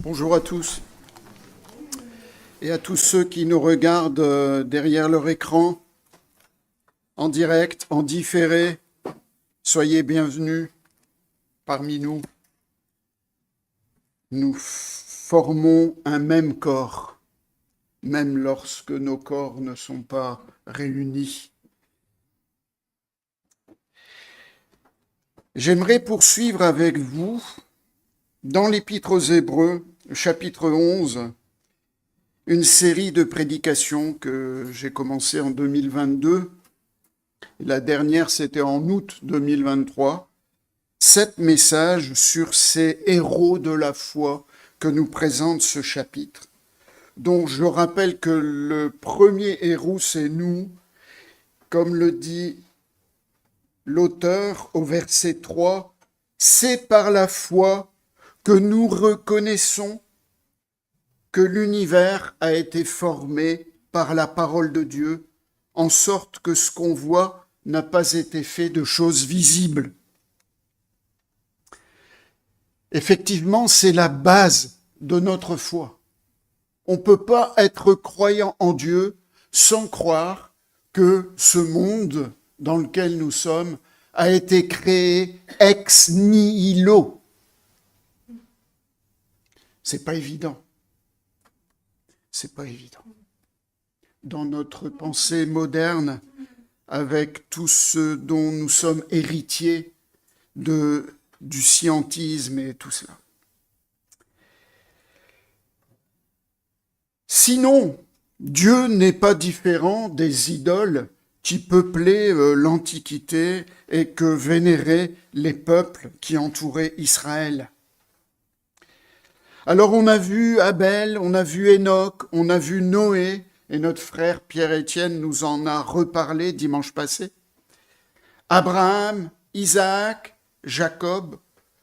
Bonjour à tous et à tous ceux qui nous regardent derrière leur écran, en direct, en différé. Soyez bienvenus parmi nous. Nous formons un même corps, même lorsque nos corps ne sont pas réunis. J'aimerais poursuivre avec vous dans l'Épître aux Hébreux, chapitre 11, une série de prédications que j'ai commencé en 2022. La dernière, c'était en août 2023. 7 messages sur ces héros de la foi que nous présente ce chapitre, dont je rappelle que le premier héros, c'est nous, comme le dit l'auteur au verset 3, « C'est par la foi que nous reconnaissons que l'univers a été formé par la parole de Dieu, en sorte que ce qu'on voit n'a pas été fait de choses visibles. » Effectivement, c'est la base de notre foi. On ne peut pas être croyant en Dieu sans croire que ce monde dans lequel nous sommes a été créé ex nihilo. C'est pas évident. C'est pas évident. Dans notre pensée moderne, avec tout ce dont nous sommes héritiers du scientisme et tout cela. Sinon, Dieu n'est pas différent des idoles qui peuplaient l'Antiquité et que vénéraient les peuples qui entouraient Israël. Alors on a vu Abel, on a vu Enoch, on a vu Noé, et notre frère Pierre-Étienne nous en a reparlé dimanche passé. Abraham, Isaac, Jacob,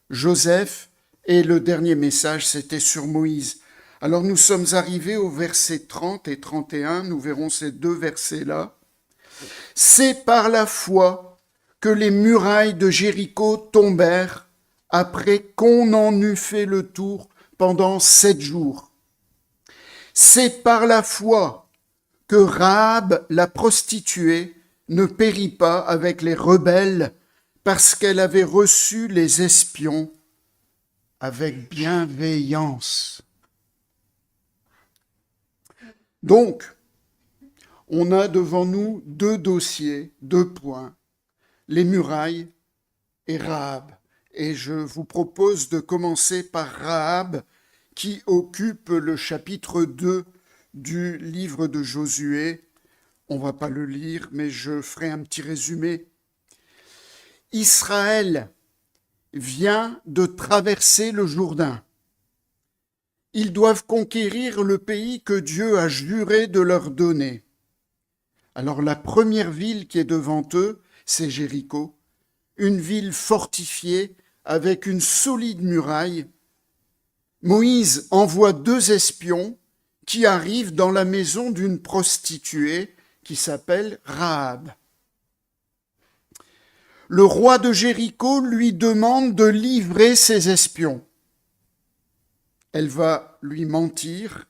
Joseph, et le dernier message, c'était sur Moïse. Alors nous sommes arrivés au verset 30 et 31, nous verrons ces deux versets-là. « C'est par la foi que les murailles de Jéricho tombèrent après qu'on en eut fait le tour pendant 7 jours. C'est par la foi que Rahab, la prostituée, ne périt pas avec les rebelles parce qu'elle avait reçu les espions avec bienveillance. » Donc, on a devant nous 2 dossiers, 2 points, les murailles et Rahab. Et je vous propose de commencer par Rahab, qui occupe le chapitre 2 du livre de Josué. On ne va pas le lire, mais je ferai un petit résumé. Israël vient de traverser le Jourdain. Ils doivent conquérir le pays que Dieu a juré de leur donner. Alors la première ville qui est devant eux, c'est Jéricho, une ville fortifiée avec une solide muraille. Moïse envoie 2 espions qui arrivent dans la maison d'une prostituée qui s'appelle Rahab. Le roi de Jéricho lui demande de livrer ses espions. Elle va lui mentir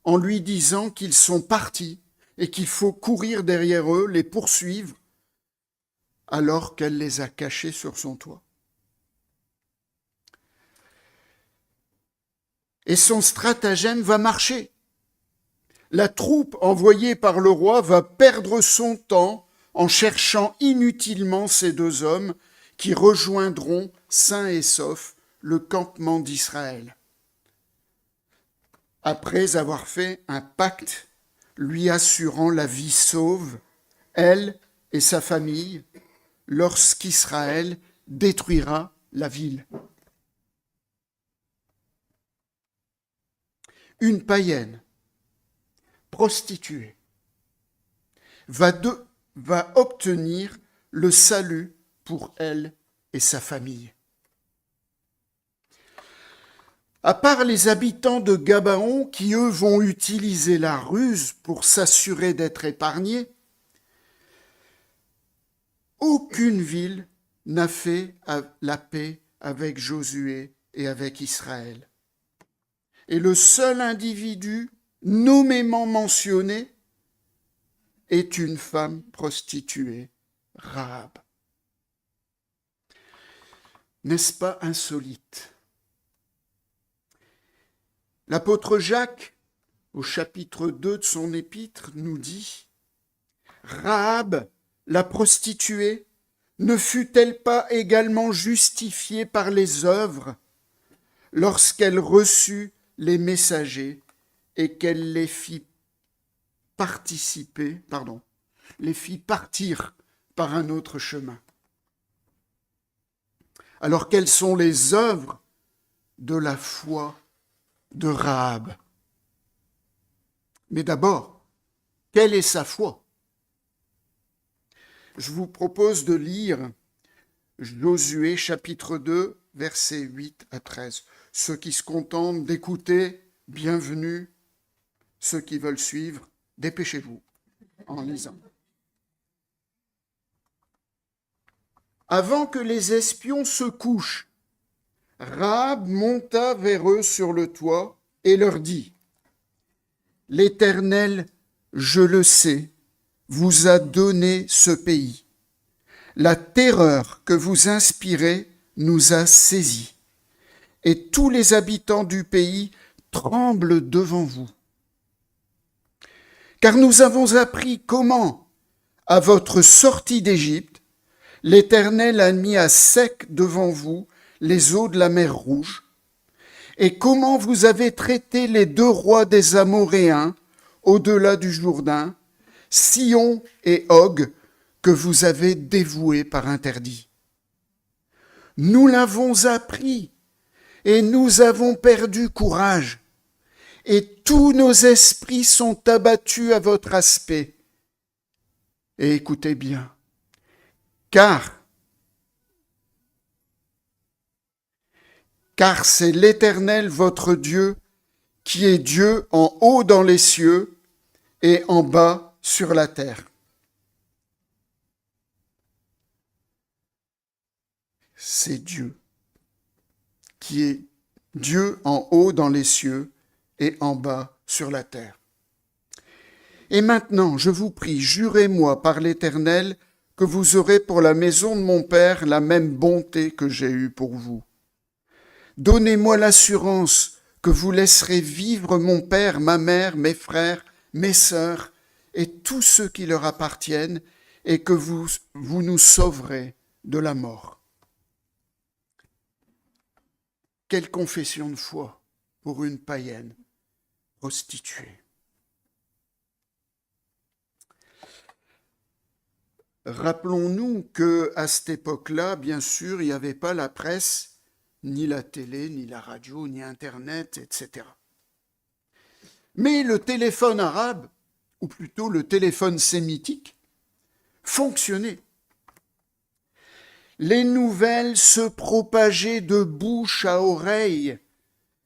en lui disant qu'ils sont partis et qu'il faut courir derrière eux, les poursuivre, alors qu'elle les a cachés sur son toit. Et son stratagème va marcher. La troupe envoyée par le roi va perdre son temps en cherchant inutilement ces 2 hommes qui rejoindront sains et saufs le campement d'Israël. Après avoir fait un pacte lui assurant la vie sauve, elle et sa famille, lorsqu'Israël détruira la ville. Une païenne, prostituée, va obtenir le salut pour elle et sa famille. À part les habitants de Gabaon qui, eux, vont utiliser la ruse pour s'assurer d'être épargnés, aucune ville n'a fait la paix avec Josué et avec Israël. Et le seul individu nommément mentionné est une femme prostituée, Rahab. N'est-ce pas insolite? L'apôtre Jacques, au chapitre 2 de son épître, nous dit « Rahab, la prostituée, ne fut-elle pas également justifiée par les œuvres lorsqu'elle reçut les messagers et qu'elle les fit partir par un autre chemin. Alors quelles sont les œuvres de la foi de Rahab? Mais d'abord, quelle est sa foi? Je vous propose de lire Josué chapitre 2, versets 8 à 13. Ceux qui se contentent d'écouter, bienvenue. Ceux qui veulent suivre, dépêchez-vous en lisant. Avant que les espions se couchent, Rahab monta vers eux sur le toit et leur dit « L'Éternel, je le sais, vous a donné ce pays. La terreur que vous inspirez nous a saisis, et tous les habitants du pays tremblent devant vous. Car nous avons appris comment, à votre sortie d'Égypte, l'Éternel a mis à sec devant vous les eaux de la mer Rouge, et comment vous avez traité les 2 rois des Amoréens au-delà du Jourdain, Sihon et Og, que vous avez dévoués par interdit. Nous l'avons appris, et nous avons perdu courage, et tous nos esprits sont abattus à votre aspect. Et écoutez bien, car c'est l'Éternel votre Dieu qui est Dieu en haut dans les cieux et en bas sur la terre. C'est Dieu qui est Dieu en haut dans les cieux et en bas sur la terre. Et maintenant, je vous prie, jurez-moi par l'Éternel que vous aurez pour la maison de mon Père la même bonté que j'ai eue pour vous. Donnez-moi l'assurance que vous laisserez vivre mon père, ma mère, mes frères, mes sœurs et tous ceux qui leur appartiennent, et que vous nous sauverez de la mort. » Quelle confession de foi pour une païenne prostituée. Rappelons-nous qu'à cette époque-là, bien sûr, il n'y avait pas la presse, ni la télé, ni la radio, ni Internet, etc. Mais le téléphone arabe, ou plutôt le téléphone sémitique, fonctionnait. Les nouvelles se propageaient de bouche à oreille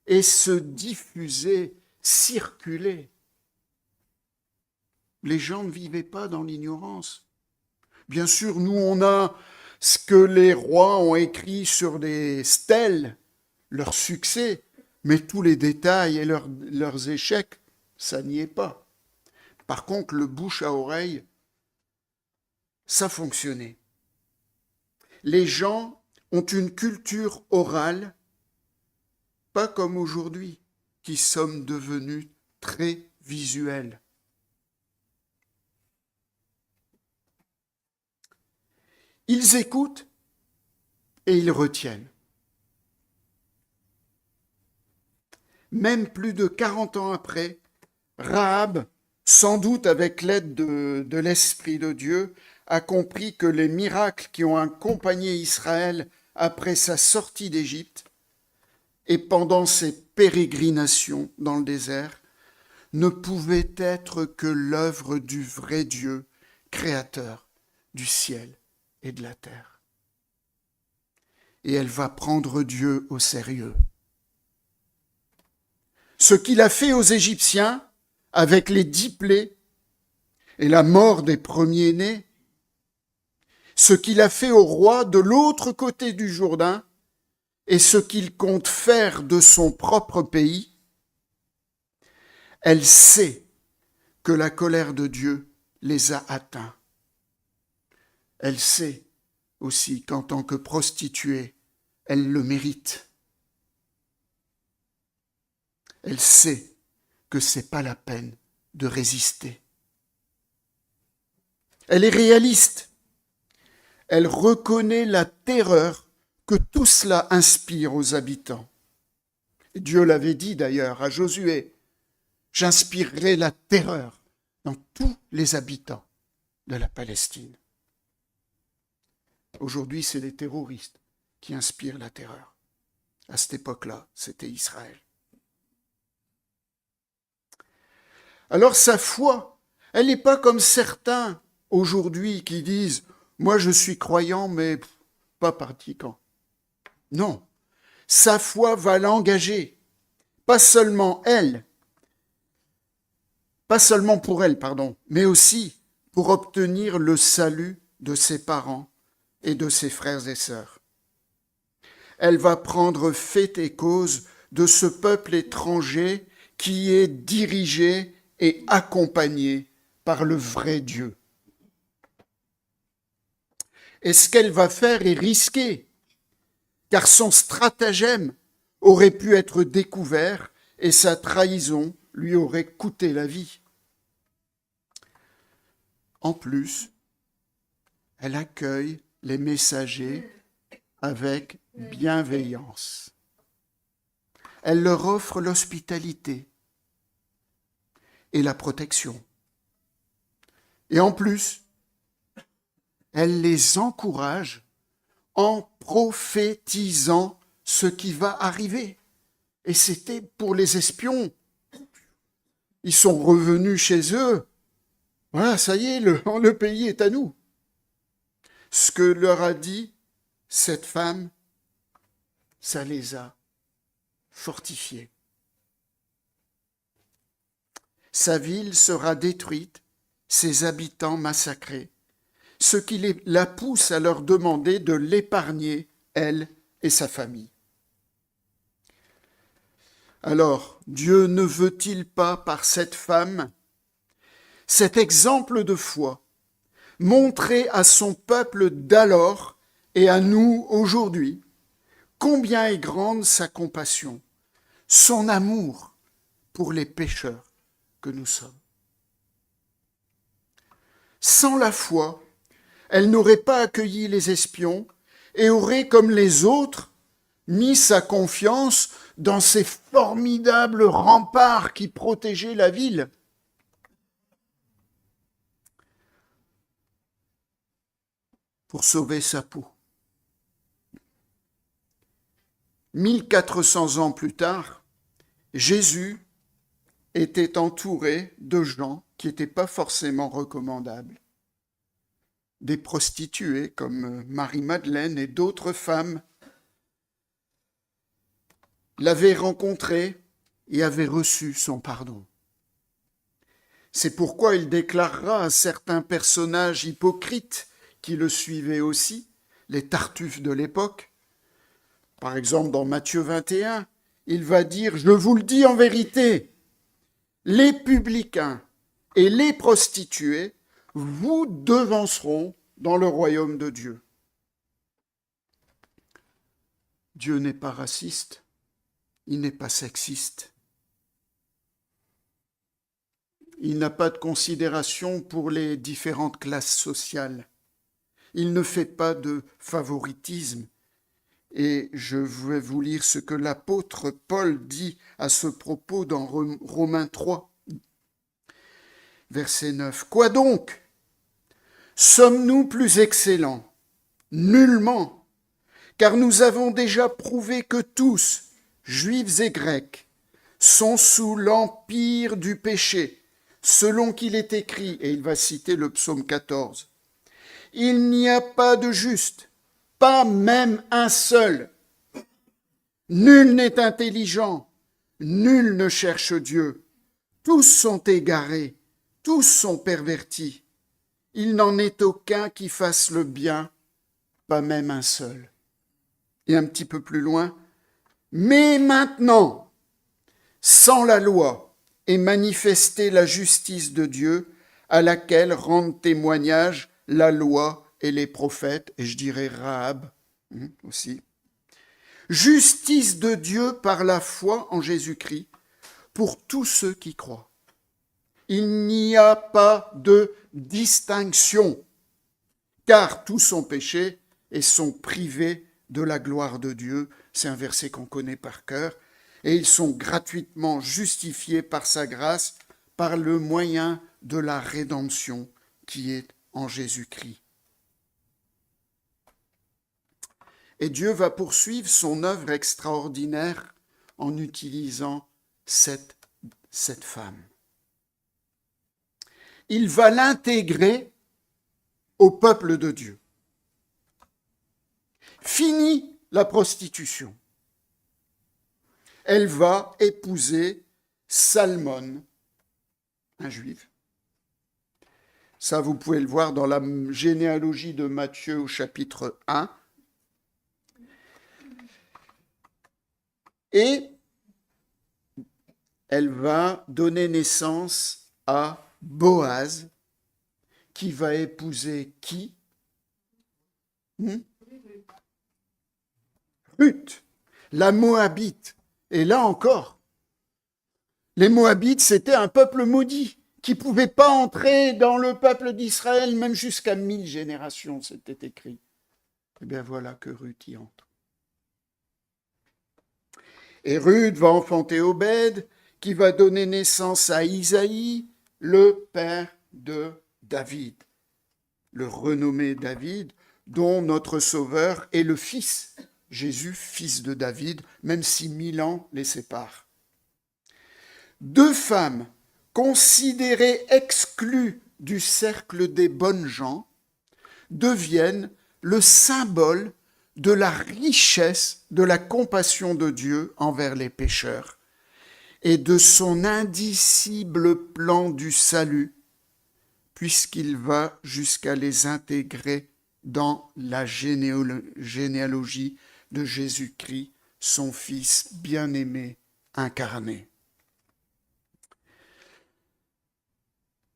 et se diffusaient, circulaient. Les gens ne vivaient pas dans l'ignorance. Bien sûr, nous, on a ce que les rois ont écrit sur des stèles, leur succès, mais tous les détails et leurs échecs, ça n'y est pas. Par contre, le bouche à oreille, ça fonctionnait. Les gens ont une culture orale, pas comme aujourd'hui, qui sommes devenus très visuels. Ils écoutent et ils retiennent. Même plus de 40 ans après, Rahab, sans doute avec l'aide de l'Esprit de Dieu, a compris que les miracles qui ont accompagné Israël après sa sortie d'Égypte et pendant ses pérégrinations dans le désert ne pouvaient être que l'œuvre du vrai Dieu, créateur du ciel et de la terre. Et elle va prendre Dieu au sérieux. Ce qu'il a fait aux Égyptiens avec les 10 plaies et la mort des premiers-nés, ce qu'il a fait au roi de l'autre côté du Jourdain et ce qu'il compte faire de son propre pays, Elle sait que la colère de Dieu les a atteints. Elle sait aussi qu'en tant que prostituée, elle le mérite. Elle sait que c'est pas la peine de résister. Elle est réaliste. Elle reconnaît la terreur que tout cela inspire aux habitants. Dieu l'avait dit d'ailleurs à Josué, j'inspirerai la terreur dans tous les habitants de la Palestine. Aujourd'hui, c'est les terroristes qui inspirent la terreur. À cette époque-là, c'était Israël. Alors sa foi, elle n'est pas comme certains aujourd'hui qui disent « moi je suis croyant mais pas pratiquant ». Non, sa foi va l'engager, pas seulement pour elle, mais aussi pour obtenir le salut de ses parents et de ses frères et sœurs. Elle va prendre fait et cause de ce peuple étranger qui est dirigé et accompagné par le vrai Dieu. Et ce qu'elle va faire est risqué, car son stratagème aurait pu être découvert et sa trahison lui aurait coûté la vie. En plus, elle accueille les messagers avec bienveillance. Elle leur offre l'hospitalité et la protection. Et en plus, elle les encourage en prophétisant ce qui va arriver. Et c'était pour les espions. Ils sont revenus chez eux. Voilà, ça y est, le pays est à nous. Ce que leur a dit cette femme, ça les a fortifiés. Sa ville sera détruite, ses habitants massacrés, ce qui la pousse à leur demander de l'épargner, elle et sa famille. Alors, Dieu ne veut-il pas, par cette femme, cet exemple de foi, montrer à son peuple d'alors et à nous aujourd'hui combien est grande sa compassion, son amour pour les pécheurs que nous sommes. Sans la foi, elle n'aurait pas accueilli les espions et aurait, comme les autres, mis sa confiance dans ces formidables remparts qui protégeaient la ville. Pour sauver sa peau. 1400 ans plus tard, Jésus était entouré de gens qui n'étaient pas forcément recommandables. Des prostituées comme Marie-Madeleine et d'autres femmes l'avaient rencontré et avaient reçu son pardon. C'est pourquoi il déclarera à certains personnages hypocrites qui le suivaient aussi, les Tartuffes de l'époque. Par exemple, dans Matthieu 21, il va dire « Je vous le dis en vérité, les publicains et les prostituées vous devanceront dans le royaume de Dieu. » Dieu n'est pas raciste, il n'est pas sexiste. Il n'a pas de considération pour les différentes classes sociales. Il ne fait pas de favoritisme. Et je vais vous lire ce que l'apôtre Paul dit à ce propos dans Romains 3, verset 9. « Quoi donc ? Sommes-nous plus excellents ? Nullement, car nous avons déjà prouvé que tous, juifs et grecs, sont sous l'empire du péché, selon qu'il est écrit, et il va citer le psaume 14. Il n'y a pas de juste, pas même un seul. Nul n'est intelligent, nul ne cherche Dieu. Tous sont égarés, tous sont pervertis. Il n'en est aucun qui fasse le bien, pas même un seul. » Et un petit peu plus loin, « Mais maintenant, sans la loi, et manifester la justice de Dieu à laquelle rendent témoignage la loi et les prophètes, et je dirais Rahab aussi. Justice de Dieu par la foi en Jésus-Christ pour tous ceux qui croient. Il n'y a pas de distinction, car tous ont péché et sont privés de la gloire de Dieu. C'est un verset qu'on connaît par cœur. Et ils sont gratuitement justifiés par sa grâce, par le moyen de la rédemption qui est en Jésus-Christ. Et Dieu va poursuivre son œuvre extraordinaire en utilisant cette femme. Il va l'intégrer au peuple de Dieu. Fini la prostitution. Elle va épouser Salmon, un juif. Ça, vous pouvez le voir dans la généalogie de Matthieu au chapitre 1. Et elle va donner naissance à Boaz, qui va épouser qui? Ruth, la Moabite. Et là encore, les Moabites, c'était un peuple maudit qui ne pouvait pas entrer dans le peuple d'Israël, même jusqu'à 1000 générations, c'était écrit. Eh bien voilà que Ruth y entre. Et Ruth va enfanter Obed, qui va donner naissance à Isaïe, le père de David, le renommé David, dont notre Sauveur est le fils, Jésus, fils de David, même si 1000 ans les séparent. Deux femmes considérées exclues du cercle des bonnes gens deviennent le symbole de la richesse de la compassion de Dieu envers les pécheurs et de son indicible plan du salut, puisqu'il va jusqu'à les intégrer dans la généalogie de Jésus-Christ, son Fils bien-aimé incarné.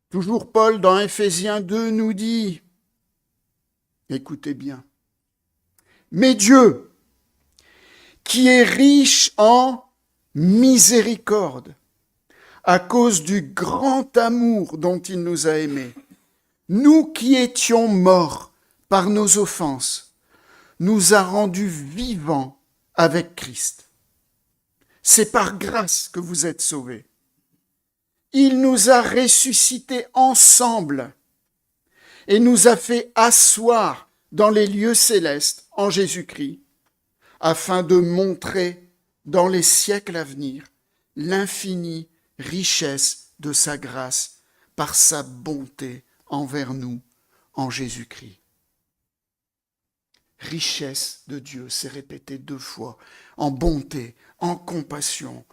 Toujours Paul, dans Éphésiens 2, nous dit, écoutez bien, « Mais Dieu, qui est riche en miséricorde, à cause du grand amour dont il nous a aimés, nous qui étions morts par nos offenses, nous a rendus vivants avec Christ. C'est par grâce que vous êtes sauvés. Il nous a ressuscités ensemble et nous a fait asseoir dans les lieux célestes en Jésus-Christ, afin de montrer dans les siècles à venir l'infinie richesse de sa grâce par sa bonté envers nous en Jésus-Christ. Richesse de Dieu, c'est répété 2 fois, en bonté, en compassion,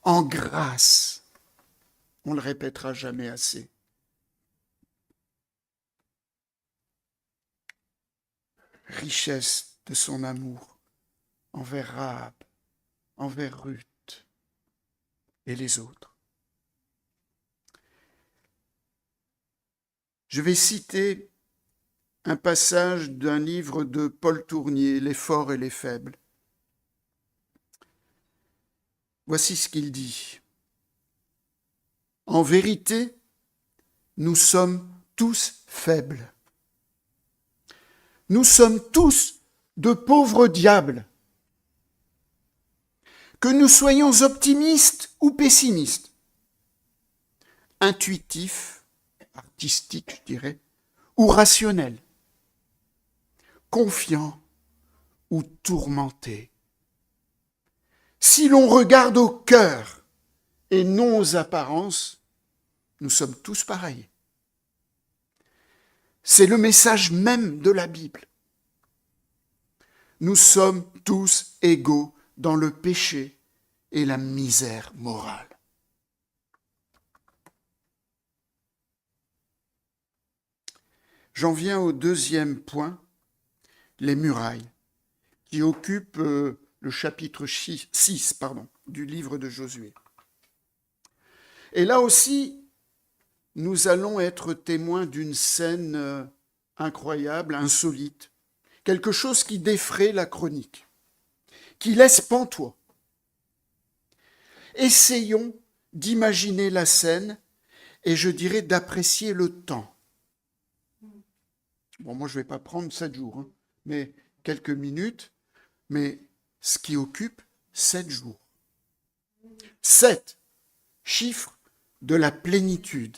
en grâce. On ne le répétera jamais assez. Richesse de son amour envers Rahab, envers Ruth et les autres. Je vais citer un passage d'un livre de Paul Tournier, Les forts et les faibles. Voici ce qu'il dit. En vérité, nous sommes tous faibles. Nous sommes tous de pauvres diables. Que nous soyons optimistes ou pessimistes, intuitifs, artistiques, je dirais, ou rationnels, confiants ou tourmentés. Si l'on regarde au cœur et non aux apparences, nous sommes tous pareils. C'est le message même de la Bible. Nous sommes tous égaux dans le péché et la misère morale. J'en viens au deuxième point, les murailles, qui occupent le chapitre 6 du livre de Josué. Et là aussi, nous allons être témoins d'une scène incroyable, insolite, quelque chose qui défraie la chronique, qui laisse pantois. Essayons d'imaginer la scène et je dirais d'apprécier le temps. Bon, moi je ne vais pas prendre 7 jours, hein, mais quelques minutes, mais ce qui occupe 7 jours. 7, chiffre de la plénitude,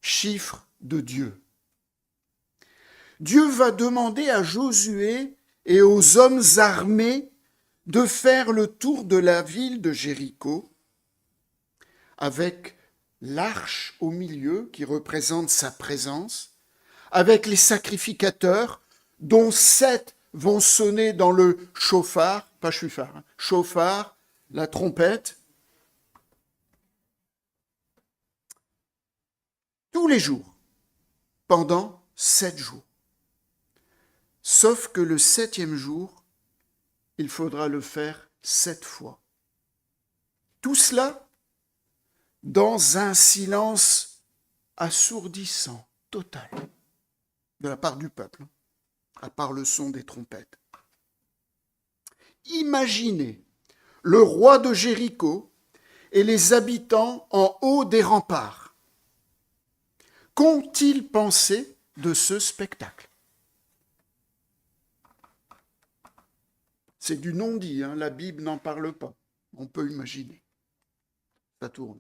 chiffre de Dieu. Dieu va demander à Josué et aux hommes armés de faire le tour de la ville de Jéricho avec l'arche au milieu qui représente sa présence, avec les sacrificateurs dont 7 vont sonner dans le chauffard, pas chauffard, hein, chauffard, la trompette, tous les jours, pendant 7 jours. Sauf que le 7e jour, il faudra le faire 7 fois. Tout cela dans un silence assourdissant, total, de la part du peuple, à part le son des trompettes. Imaginez le roi de Jéricho et les habitants en haut des remparts. Qu'ont-ils pensé de ce spectacle? C'est du non-dit, hein, la Bible n'en parle pas. On peut imaginer. Ça tourne.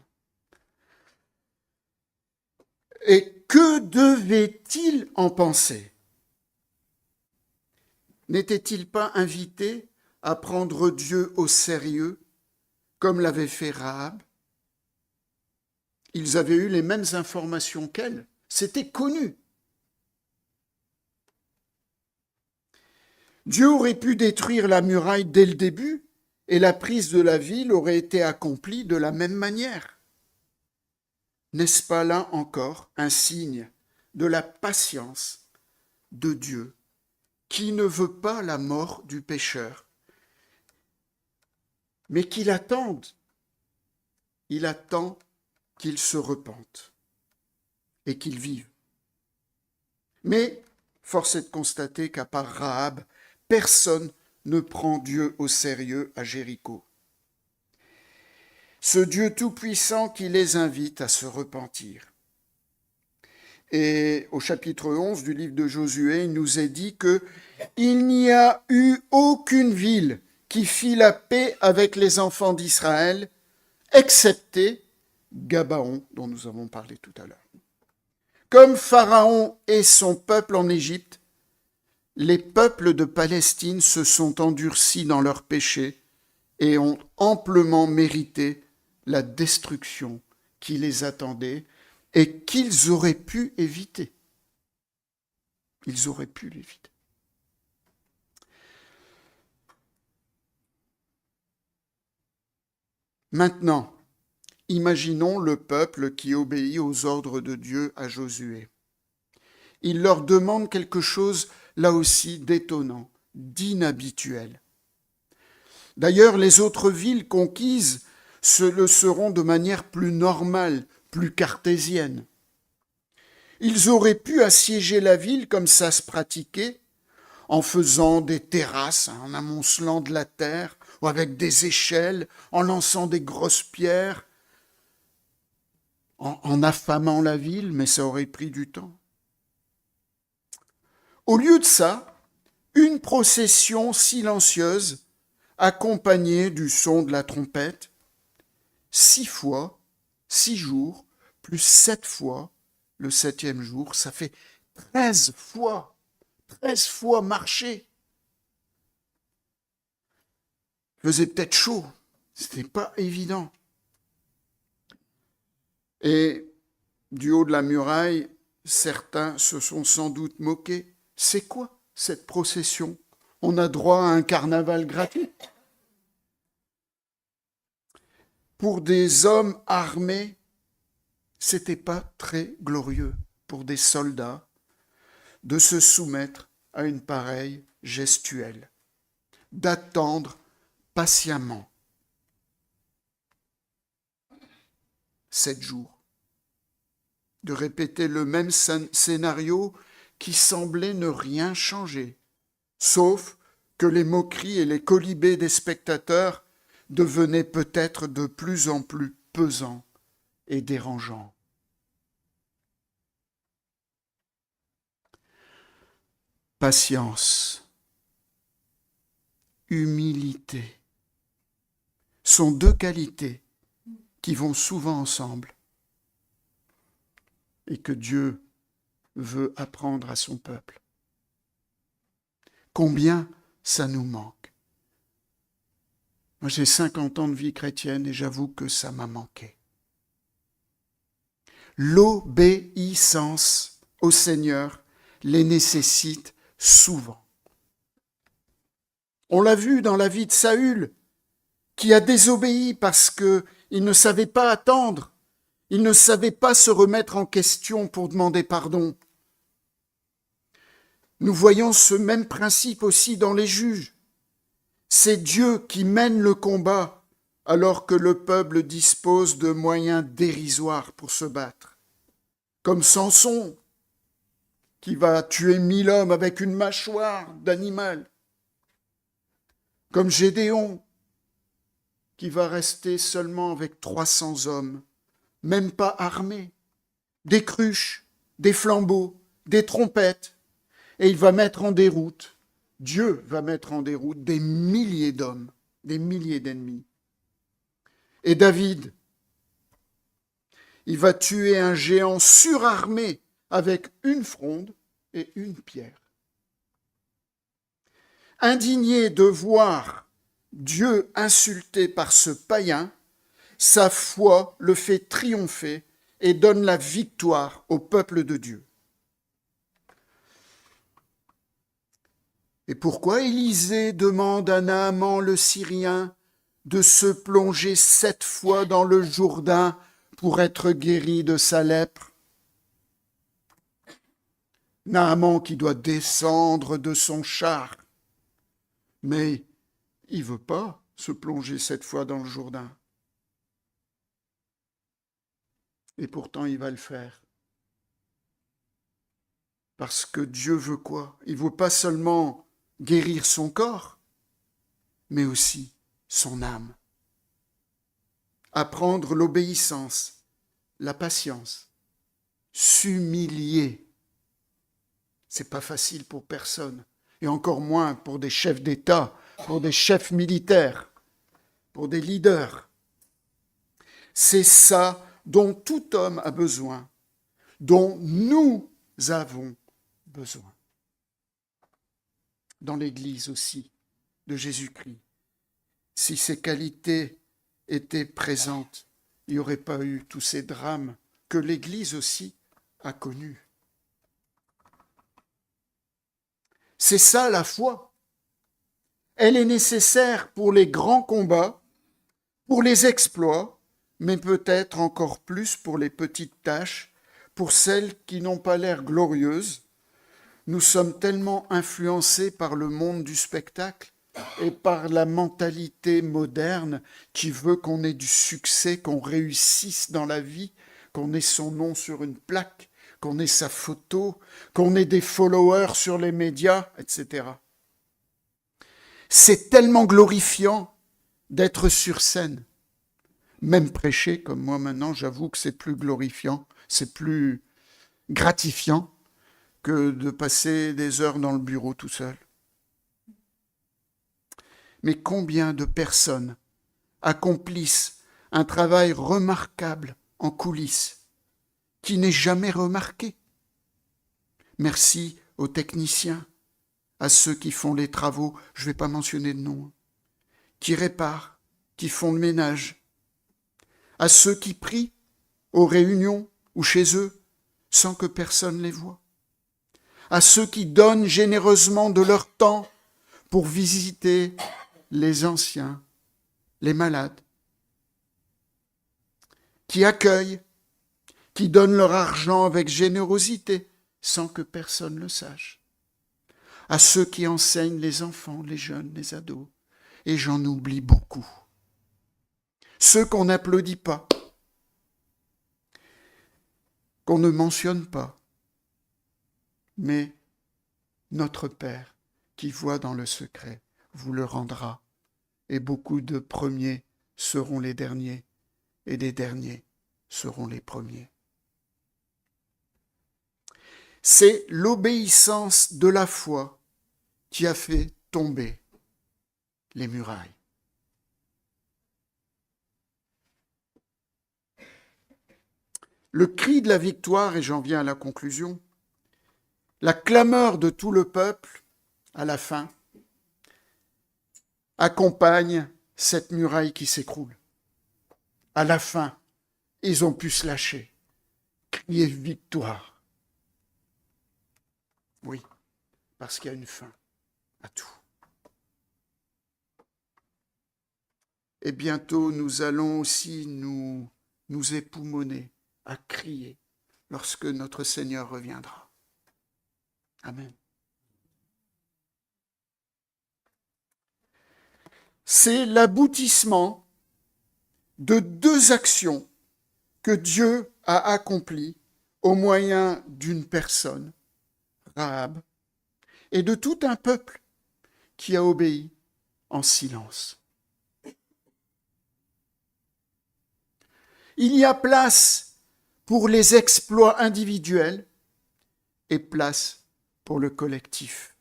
Et que devait-il en penser? N'était-il pas invité à prendre Dieu au sérieux, comme l'avait fait Rahab? Ils avaient eu les mêmes informations qu'elle. C'était connu. Dieu aurait pu détruire la muraille dès le début et la prise de la ville aurait été accomplie de la même manière. N'est-ce pas là encore un signe de la patience de Dieu qui ne veut pas la mort du pécheur, mais qu'il attende. Il attend qu'il se repente et qu'il vive. Mais force est de constater qu'à part Rahab, personne ne prend Dieu au sérieux à Jéricho. Ce Dieu tout-puissant qui les invite à se repentir. Et au chapitre 11 du livre de Josué, il nous est dit qu'il n'y a eu aucune ville qui fit la paix avec les enfants d'Israël, excepté Gabaon, dont nous avons parlé tout à l'heure. Comme Pharaon et son peuple en Égypte, les peuples de Palestine se sont endurcis dans leurs péchés et ont amplement mérité la destruction qui les attendait et qu'ils auraient pu éviter. Ils auraient pu l'éviter. Maintenant, imaginons le peuple qui obéit aux ordres de Dieu à Josué. Il leur demande quelque chose, là aussi, d'étonnant, d'inhabituel. D'ailleurs, les autres villes conquises le seront de manière plus normale, plus cartésienne. Ils auraient pu assiéger la ville comme ça se pratiquait, en faisant des terrasses, en amoncelant de la terre, ou avec des échelles, en lançant des grosses pierres, en affamant la ville, mais ça aurait pris du temps. Au lieu de ça, une procession silencieuse, accompagnée du son de la trompette, 6 fois, 6 jours, plus 7 fois, le 7e jour, ça fait 13 fois marcher. Il faisait peut-être chaud, c'était pas évident. Et du haut de la muraille, certains se sont sans doute moqués. C'est quoi cette procession? On a droit à un carnaval gratuit. Pour des hommes armés, c'était pas très glorieux pour des soldats de se soumettre à une pareille gestuelle, d'attendre patiemment. 7 jours, de répéter le même scénario qui semblait ne rien changer, sauf que les moqueries et les quolibets des spectateurs devenaient peut-être de plus en plus pesants et dérangeants. Patience, humilité sont deux qualités qui vont souvent ensemble et que Dieu veut apprendre à son peuple. Combien ça nous manque. Moi, j'ai 50 ans de vie chrétienne et j'avoue que ça m'a manqué. L'obéissance au Seigneur les nécessite souvent. On l'a vu dans la vie de Saül, qui a désobéi parce qu'il ne savait pas attendre, il ne savait pas se remettre en question pour demander pardon. Nous voyons ce même principe aussi dans les juges. C'est Dieu qui mène le combat alors que le peuple dispose de moyens dérisoires pour se battre. Comme Samson, qui va tuer 1000 hommes avec une mâchoire d'animal. Comme Gédéon, qui va rester seulement avec 300 hommes, même pas armés, des cruches, des flambeaux, des trompettes, et il va mettre en déroute, Dieu va mettre en déroute des milliers d'hommes, des milliers d'ennemis. Et David, il va tuer un géant surarmé avec une fronde et une pierre. Indigné de voir Dieu insulté par ce païen, sa foi le fait triompher et donne la victoire au peuple de Dieu. Et pourquoi Élisée demande à Naaman le Syrien de se plonger 7 fois dans le Jourdain pour être guéri de sa lèpre? Naaman qui doit descendre de son char, mais il ne veut pas se plonger 7 fois dans le Jourdain. Et pourtant, il va le faire. Parce que Dieu veut quoi? Il ne veut pas seulement guérir son corps, mais aussi son âme. Apprendre l'obéissance, la patience, s'humilier. C'est pas facile pour personne, et encore moins pour des chefs d'État, pour des chefs militaires, pour des leaders. C'est ça dont tout homme a besoin, dont nous avons besoin. Dans l'Église aussi de Jésus-Christ, si ces qualités étaient présentes, il n'y aurait pas eu tous ces drames que l'Église aussi a connus. C'est ça la foi. Elle est nécessaire pour les grands combats, pour les exploits, mais peut-être encore plus pour les petites tâches, pour celles qui n'ont pas l'air glorieuses. Nous sommes tellement influencés par le monde du spectacle et par la mentalité moderne qui veut qu'on ait du succès, qu'on réussisse dans la vie, qu'on ait son nom sur une plaque, qu'on ait sa photo, qu'on ait des followers sur les médias, etc. C'est tellement glorifiant d'être sur scène. Même prêcher, comme moi maintenant, j'avoue que c'est plus glorifiant, c'est plus gratifiant que de passer des heures dans le bureau tout seul. Mais combien de personnes accomplissent un travail remarquable en coulisses qui n'est jamais remarqué? Merci aux techniciens, à ceux qui font les travaux, je ne vais pas mentionner de nom, qui réparent, qui font le ménage, à ceux qui prient aux réunions ou chez eux sans que personne les voie, à ceux qui donnent généreusement de leur temps pour visiter les anciens, les malades, qui accueillent, qui donnent leur argent avec générosité sans que personne le sache, à ceux qui enseignent les enfants, les jeunes, les ados, et j'en oublie beaucoup. Ceux qu'on n'applaudit pas, qu'on ne mentionne pas. Mais notre Père, qui voit dans le secret, vous le rendra. Et beaucoup de premiers seront les derniers, et des derniers seront les premiers. C'est l'obéissance de la foi qui a fait tomber les murailles. Le cri de la victoire, et j'en viens à la conclusion, la clameur de tout le peuple, à la fin, accompagne cette muraille qui s'écroule. À la fin, ils ont pu se lâcher, crier victoire. Oui, parce qu'il y a une fin à tout. Et bientôt, nous allons aussi nous époumoner à crier lorsque notre Seigneur reviendra. Amen. C'est l'aboutissement de deux actions que Dieu a accomplies au moyen d'une personne, Rahab, et de tout un peuple qui a obéi en silence. Il y a place pour les exploits individuels et place pour le collectif.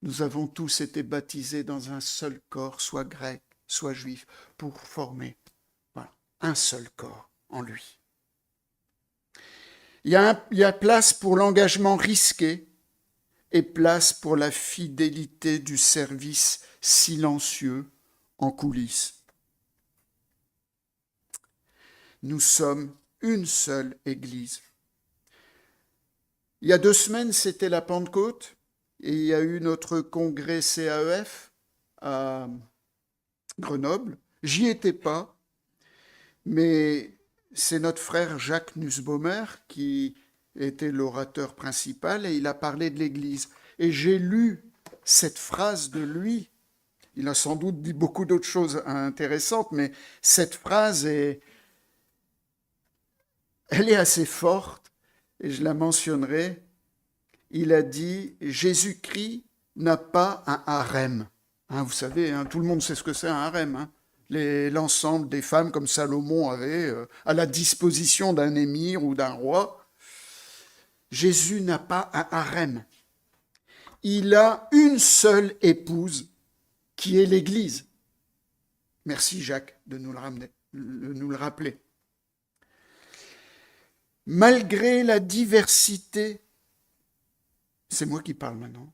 Nous avons tous été baptisés dans un seul corps, soit grec, soit juif, pour former un seul corps en lui. Il y a place pour l'engagement risqué et place pour la fidélité du service silencieux en coulisses. Nous sommes une seule Église. Il y a 2 semaines, c'était la Pentecôte, et il y a eu notre congrès CAEF à Grenoble. J'y étais pas, mais c'est notre frère Jacques Nussbaumer qui était l'orateur principal et il a parlé de l'Église. Et j'ai lu cette phrase de lui. Il a sans doute dit beaucoup d'autres choses intéressantes, mais cette phrase elle est assez forte et je la mentionnerai. Il a dit « Jésus-Christ n'a pas un harem ». Vous savez, tout le monde sait ce que c'est un harem. L'ensemble des femmes comme Salomon avait à la disposition d'un émir ou d'un roi. Jésus n'a pas un harem. Il a une seule épouse qui est l'Église. Merci Jacques de nous le rappeler. Malgré la diversité, c'est moi qui parle maintenant,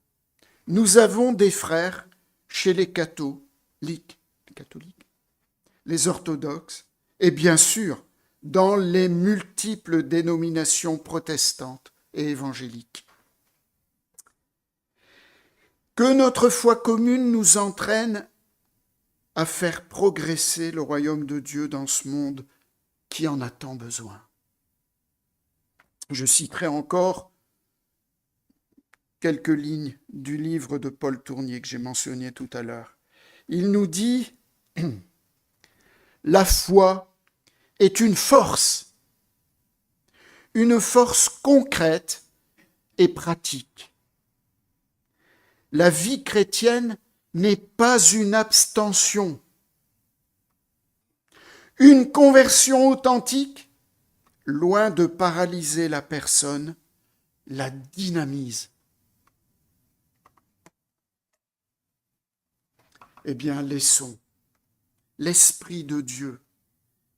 nous avons des frères chez les catholiques, les orthodoxes, et bien sûr dans les multiples dénominations protestantes et évangéliques. Que notre foi commune nous entraîne à faire progresser le royaume de Dieu dans ce monde qui en a tant besoin. Je citerai encore quelques lignes du livre de Paul Tournier que j'ai mentionné tout à l'heure. Il nous dit « La foi est une force concrète et pratique. La vie chrétienne n'est pas une abstention. Une conversion authentique, loin de paralyser la personne, la dynamise. Eh bien, laissons l'Esprit de Dieu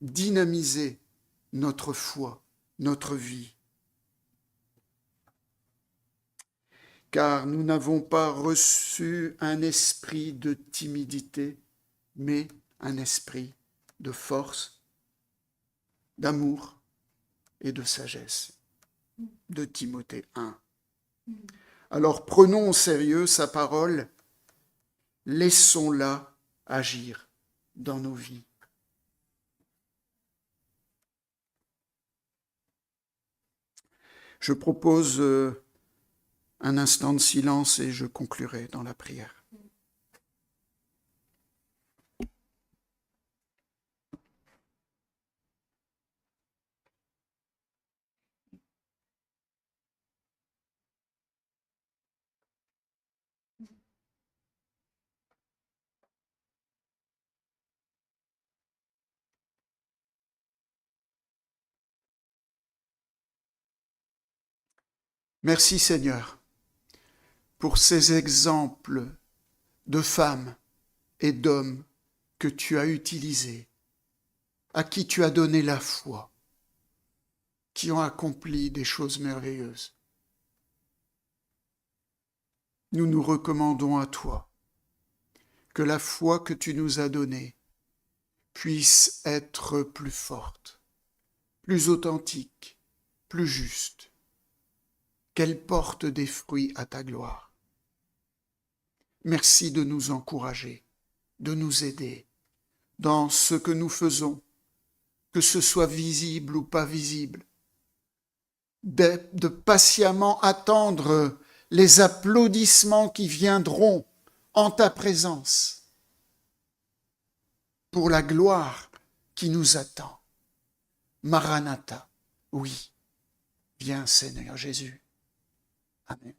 dynamiser notre foi, notre vie. Car nous n'avons pas reçu un esprit de timidité, mais un esprit de force, d'amour et de sagesse. De Timothée 1. Alors prenons au sérieux sa parole, laissons-la agir dans nos vies. Je propose un instant de silence et je conclurai dans la prière. Merci Seigneur pour ces exemples de femmes et d'hommes que tu as utilisés, à qui tu as donné la foi, qui ont accompli des choses merveilleuses. Nous nous recommandons à toi, que la foi que tu nous as donnée puisse être plus forte, plus authentique, plus juste, qu'elle porte des fruits à ta gloire. Merci de nous encourager, de nous aider dans ce que nous faisons, que ce soit visible ou pas visible, de patiemment attendre les applaudissements qui viendront en ta présence pour la gloire qui nous attend. Maranatha, oui, viens Seigneur Jésus. Amen.